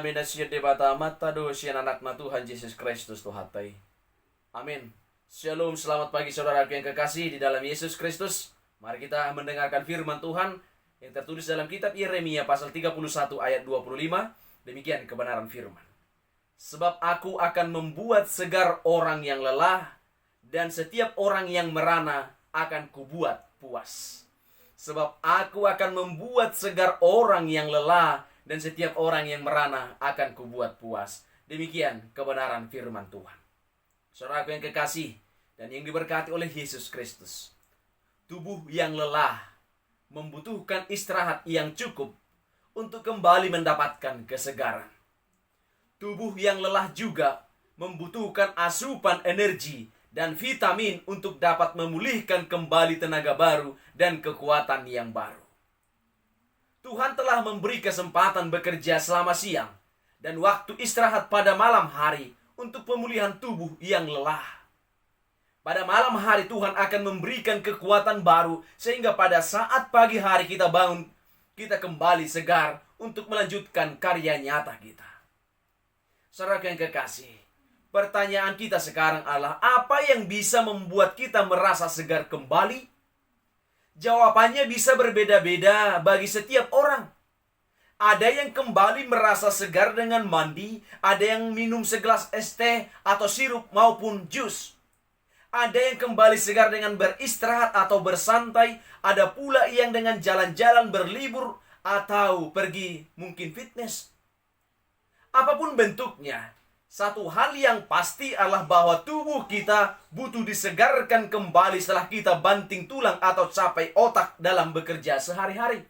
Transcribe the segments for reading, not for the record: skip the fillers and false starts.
Amin. Asyid debata mata dosian anakna Tuhan Yesus Kristus Tuhatai. Amin. Shalom, selamat pagi saudaraku yang kekasih di dalam Yesus Kristus. Mari kita mendengarkan firman Tuhan yang tertulis dalam kitab Yeremia pasal 31 ayat 25. Demikian kebenaran firman. Sebab aku akan membuat segar orang yang lelah, dan setiap orang yang merana akan kubuat puas. Sebab aku akan membuat segar orang yang lelah, dan setiap orang yang merana akan kubuat puas. Demikian kebenaran firman Tuhan. Saudaraku yang kekasih dan yang diberkati oleh Yesus Kristus. Tubuh yang lelah membutuhkan istirahat yang cukup untuk kembali mendapatkan kesegaran. Tubuh yang lelah juga membutuhkan asupan energi dan vitamin untuk dapat memulihkan kembali tenaga baru dan kekuatan yang baru. Tuhan telah memberi kesempatan bekerja selama siang dan waktu istirahat pada malam hari untuk pemulihan tubuh yang lelah. Pada malam hari Tuhan akan memberikan kekuatan baru sehingga pada saat pagi hari kita bangun, kita kembali segar untuk melanjutkan karya nyata kita. Saudara yang kekasih, pertanyaan kita sekarang adalah apa yang bisa membuat kita merasa segar kembali? Jawabannya bisa berbeda-beda bagi setiap orang. Ada yang kembali merasa segar dengan mandi, ada yang minum segelas es teh atau sirup maupun jus. Ada yang kembali segar dengan beristirahat atau bersantai, ada pula yang dengan jalan-jalan berlibur atau pergi mungkin fitness. Apapun bentuknya, satu hal yang pasti adalah bahwa tubuh kita butuh disegarkan kembali setelah kita banting tulang atau capai otak dalam bekerja sehari-hari.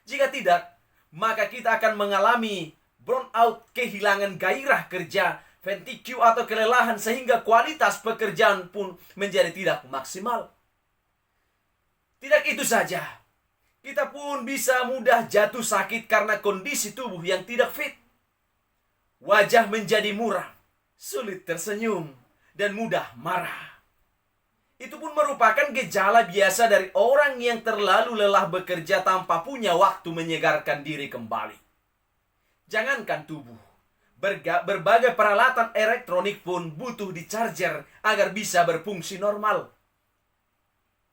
Jika tidak, maka kita akan mengalami burnout, kehilangan gairah kerja, fatigue atau kelelahan sehingga kualitas pekerjaan pun menjadi tidak maksimal. Tidak itu saja, kita pun bisa mudah jatuh sakit karena kondisi tubuh yang tidak fit. Wajah menjadi muram, sulit tersenyum, dan mudah marah. Itu pun merupakan gejala biasa dari orang yang terlalu lelah bekerja tanpa punya waktu menyegarkan diri kembali. Jangankan tubuh, berbagai peralatan elektronik pun butuh di-charger agar bisa berfungsi normal.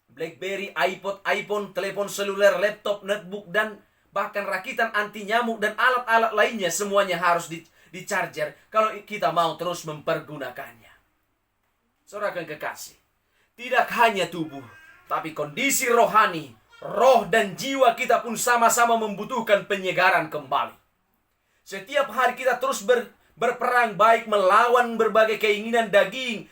BlackBerry, iPod, iPhone, telepon seluler, laptop, notebook, dan bahkan rakitan anti nyamuk dan alat-alat lainnya semuanya harus di-charger kalau kita mau terus mempergunakannya. Saudara yang kekasih, tidak hanya tubuh, tapi kondisi rohani, roh dan jiwa kita pun sama-sama membutuhkan penyegaran kembali. Setiap hari kita terus berperang baik melawan berbagai keinginan daging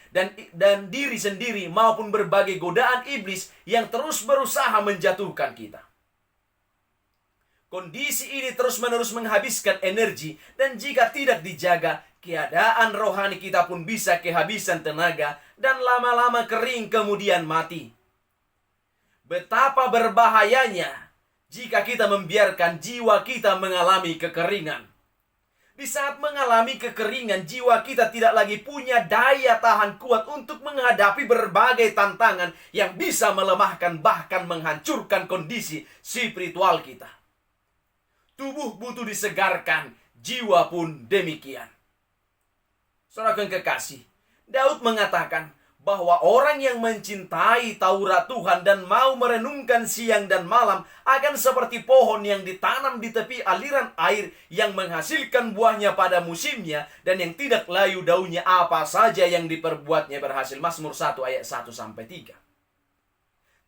dan diri sendiri maupun berbagai godaan iblis yang terus berusaha menjatuhkan kita. Kondisi ini terus-menerus menghabiskan energi dan jika tidak dijaga, keadaan rohani kita pun bisa kehabisan tenaga dan lama-lama kering kemudian mati. Betapa berbahayanya jika kita membiarkan jiwa kita mengalami kekeringan. Di saat mengalami kekeringan, jiwa kita tidak lagi punya daya tahan kuat untuk menghadapi berbagai tantangan yang bisa melemahkan bahkan menghancurkan kondisi spiritual kita. Tubuh butuh disegarkan, jiwa pun demikian. Saudara yang kekasih, Daud mengatakan bahwa orang yang mencintai Taurat Tuhan dan mau merenungkan siang dan malam akan seperti pohon yang ditanam di tepi aliran air yang menghasilkan buahnya pada musimnya dan yang tidak layu daunnya apa saja yang diperbuatnya berhasil. Mazmur 1 ayat 1-3.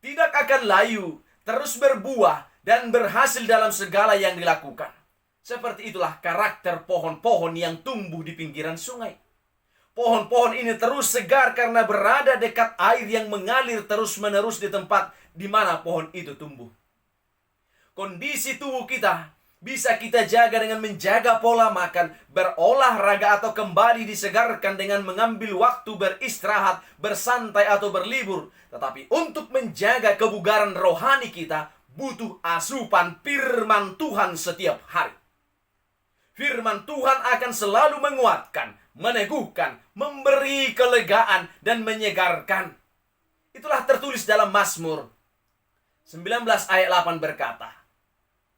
Tidak akan layu, terus berbuah dan berhasil dalam segala yang dilakukan. Seperti itulah karakter pohon-pohon yang tumbuh di pinggiran sungai. Pohon-pohon ini terus segar karena berada dekat air yang mengalir terus-menerus di tempat di mana pohon itu tumbuh. Kondisi tubuh kita bisa kita jaga dengan menjaga pola makan, berolahraga atau kembali disegarkan dengan mengambil waktu beristirahat, bersantai atau berlibur. Tetapi untuk menjaga kebugaran rohani kita, butuh asupan firman Tuhan setiap hari. Firman Tuhan akan selalu menguatkan, meneguhkan, memberi kelegaan, dan menyegarkan. Itulah tertulis dalam Mazmur 19 ayat 8 berkata,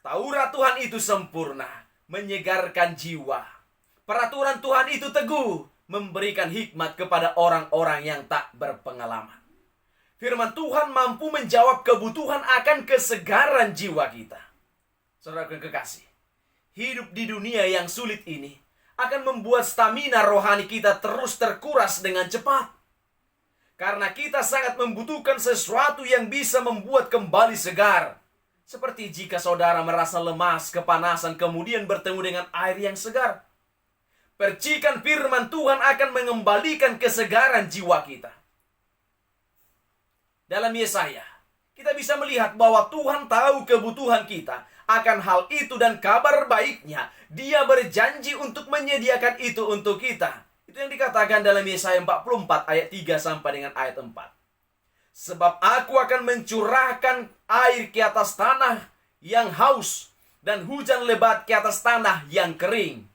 Taurat Tuhan itu sempurna, menyegarkan jiwa. Peraturan Tuhan itu teguh, memberikan hikmat kepada orang-orang yang tak berpengalaman. Firman Tuhan mampu menjawab kebutuhan akan kesegaran jiwa kita. Saudara kekasih, hidup di dunia yang sulit ini akan membuat stamina rohani kita terus terkuras dengan cepat. Karena kita sangat membutuhkan sesuatu yang bisa membuat kembali segar. Seperti jika saudara merasa lemas, kepanasan, kemudian bertemu dengan air yang segar. Percikan firman Tuhan akan mengembalikan kesegaran jiwa kita. Dalam Yesaya, kita bisa melihat bahwa Tuhan tahu kebutuhan kita akan hal itu, dan kabar baiknya, Dia berjanji untuk menyediakan itu untuk kita. Itu yang dikatakan dalam Yesaya 44 ayat 3 sampai dengan ayat 4. Sebab aku akan mencurahkan air ke atas tanah yang haus, dan hujan lebat ke atas tanah yang kering.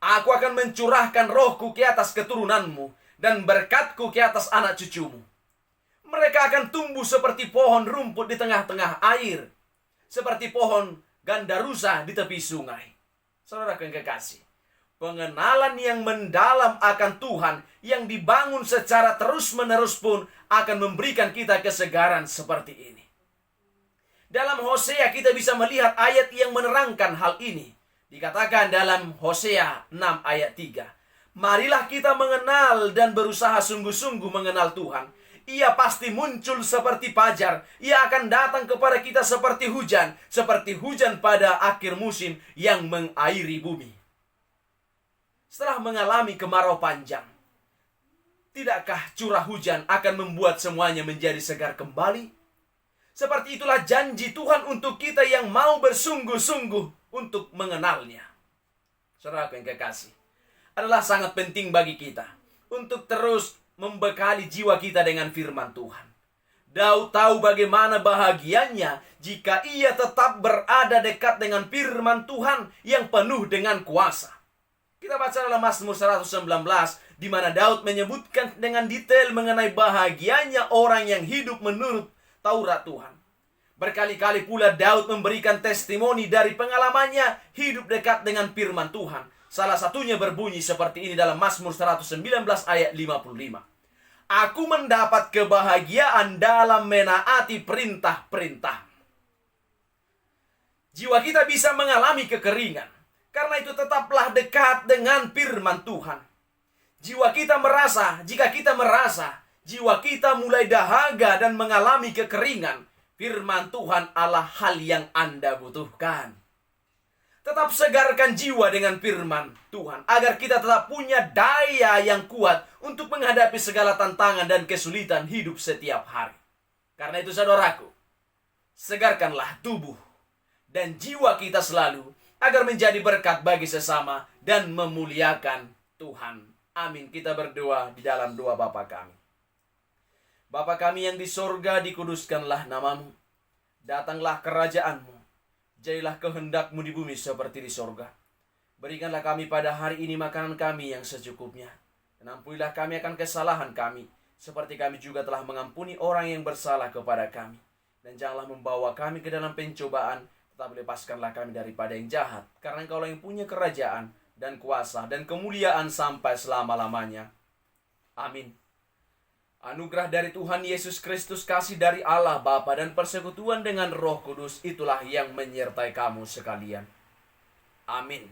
Aku akan mencurahkan rohku ke atas keturunanmu, dan berkatku ke atas anak cucumu. Mereka akan tumbuh seperti pohon rumput di tengah-tengah air, seperti pohon gandarusa di tepi sungai. Saudara yang kekasih, pengenalan yang mendalam akan Tuhan yang dibangun secara terus-menerus pun akan memberikan kita kesegaran seperti ini. Dalam Hosea kita bisa melihat ayat yang menerangkan hal ini. Dikatakan dalam Hosea 6 ayat 3, marilah kita mengenal dan berusaha sungguh-sungguh mengenal Tuhan. Ia pasti muncul seperti fajar. Ia akan datang kepada kita seperti hujan pada akhir musim yang mengairi bumi. Setelah mengalami kemarau panjang, tidakkah curah hujan akan membuat semuanya menjadi segar kembali? Seperti itulah janji Tuhan untuk kita yang mau bersungguh-sungguh untuk mengenalnya. Saudara yang kekasih, adalah sangat penting bagi kita untuk terus membekali jiwa kita dengan firman Tuhan. Daud tahu bagaimana bahagianya jika ia tetap berada dekat dengan firman Tuhan yang penuh dengan kuasa. Kita baca dalam Mazmur 119, di mana Daud menyebutkan dengan detail mengenai bahagianya orang yang hidup menurut Taurat Tuhan. Berkali-kali pula Daud memberikan testimoni dari pengalamannya hidup dekat dengan firman Tuhan. Salah satunya berbunyi seperti ini dalam Mazmur 119 ayat 55. Aku mendapat kebahagiaan dalam menaati perintah-perintah. Jiwa kita bisa mengalami kekeringan. Karena itu tetaplah dekat dengan firman Tuhan. Jika kita merasa jiwa kita mulai dahaga dan mengalami kekeringan, firman Tuhan adalah hal yang Anda butuhkan. Tetap segarkan jiwa dengan firman Tuhan, agar kita tetap punya daya yang kuat untuk menghadapi segala tantangan dan kesulitan hidup setiap hari. Karena itu saudaraku, segarkanlah tubuh dan jiwa kita selalu, agar menjadi berkat bagi sesama dan memuliakan Tuhan. Amin. Kita berdoa di dalam doa Bapa kami. Bapa kami yang di sorga, dikuduskanlah namamu. Datanglah kerajaanmu. Jadilah kehendak-Mu di bumi seperti di sorga. Berikanlah kami pada hari ini makanan kami yang secukupnya. Dan ampunilah kami akan kesalahan kami, seperti kami juga telah mengampuni orang yang bersalah kepada kami. Dan janganlah membawa kami ke dalam pencobaan, tetapi lepaskanlah kami daripada yang jahat. Karena Engkau yang punya kerajaan dan kuasa dan kemuliaan sampai selama-lamanya. Amin. Anugerah dari Tuhan Yesus Kristus, kasih dari Allah Bapa, dan persekutuan dengan Roh Kudus itulah yang menyertai kamu sekalian. Amin.